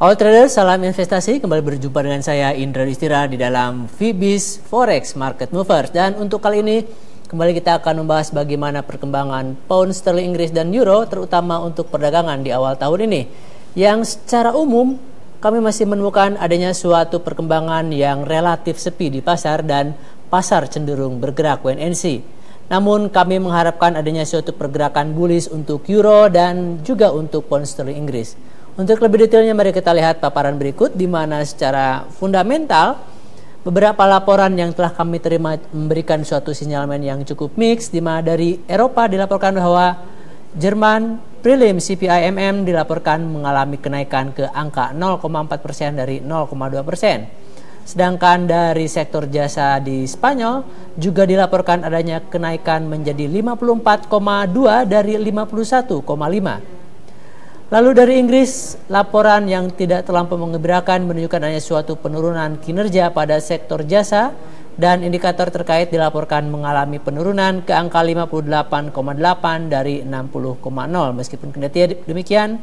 Halo trader, salam investasi. Kembali berjumpa dengan saya Indra Istira di dalam Fibis Forex Market Movers. Dan untuk kali ini kembali kita akan membahas bagaimana perkembangan pound sterling Inggris dan euro, terutama untuk perdagangan di awal tahun ini. Yang secara umum kami masih menemukan adanya suatu perkembangan yang relatif sepi di pasar dan pasar cenderung bergerak wait and see. Namun kami mengharapkan adanya suatu pergerakan bullish untuk euro dan juga untuk pound sterling Inggris. Untuk lebih detailnya mari kita lihat paparan berikut, di mana secara fundamental beberapa laporan yang telah kami terima memberikan suatu sinyalemen yang cukup mix, di mana dari Eropa dilaporkan bahwa Jerman prelim CPI MM dilaporkan mengalami kenaikan ke angka 0,4% dari 0,2%. Sedangkan dari sektor jasa di Spanyol juga dilaporkan adanya kenaikan menjadi 54,2 dari 51,5. Lalu dari Inggris, laporan yang tidak terlampau menggembirakan menunjukkan adanya suatu penurunan kinerja pada sektor jasa dan indikator terkait dilaporkan mengalami penurunan ke angka 58,8 dari 60,0. Meskipun kendati demikian,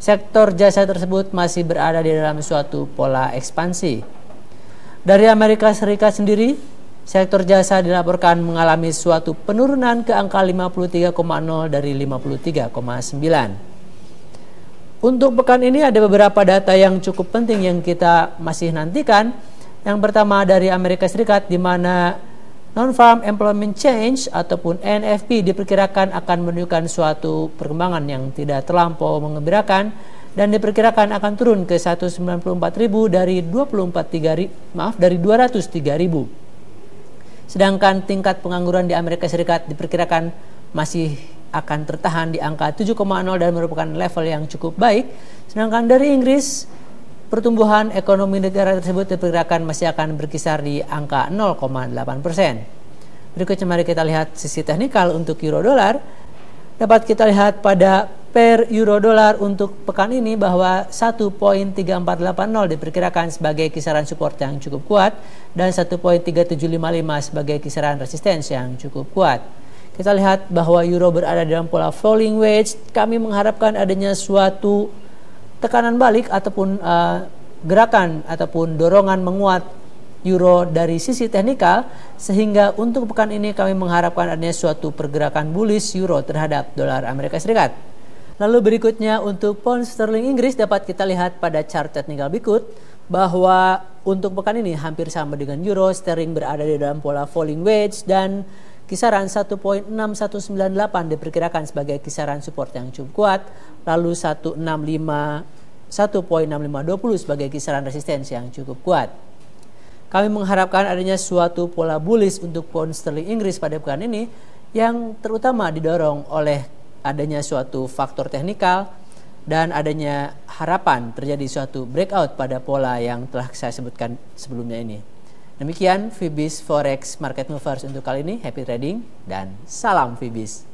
sektor jasa tersebut masih berada di dalam suatu pola ekspansi. Dari Amerika Serikat sendiri, sektor jasa dilaporkan mengalami suatu penurunan ke angka 53,0 dari 53,9. Untuk pekan ini ada beberapa data yang cukup penting yang kita masih nantikan. Yang pertama dari Amerika Serikat, di mana Non-Farm Employment Change ataupun NFP diperkirakan akan menunjukkan suatu perkembangan yang tidak terlampau menggembirakan dan diperkirakan akan turun ke 194.000 dari 203.000. Sedangkan tingkat pengangguran di Amerika Serikat diperkirakan masih akan tertahan di angka 7,0 dan merupakan level yang cukup baik. Sedangkan dari Inggris, pertumbuhan ekonomi negara tersebut diperkirakan masih akan berkisar di angka 0,8%. Berikutnya mari kita lihat sisi teknikal untuk euro dolar. Dapat kita lihat pada per euro dolar untuk pekan ini bahwa 1.3480 diperkirakan sebagai kisaran support yang cukup kuat dan 1.3755 sebagai kisaran resistance yang cukup kuat. Kita lihat bahwa euro berada dalam pola falling wedge. Kami mengharapkan adanya suatu tekanan balik ataupun gerakan ataupun dorongan menguat euro dari sisi teknikal, sehingga untuk pekan ini kami mengharapkan adanya suatu pergerakan bullish euro terhadap dolar Amerika Serikat. Lalu berikutnya untuk pound sterling Inggris dapat kita lihat pada chart teknikal berikut bahwa untuk pekan ini hampir sama dengan euro, sterling berada di dalam pola falling wedge dan kisaran 1.6198 diperkirakan sebagai kisaran support yang cukup kuat, lalu 1.6520 sebagai kisaran resistensi yang cukup kuat. Kami mengharapkan adanya suatu pola bullish untuk pound sterling Inggris pada pekan ini yang terutama didorong oleh adanya suatu faktor teknikal dan adanya harapan terjadi suatu breakout pada pola yang telah saya sebutkan sebelumnya ini. Demikian Fibis Forex Market Movers untuk kali ini. Happy trading dan salam Fibis.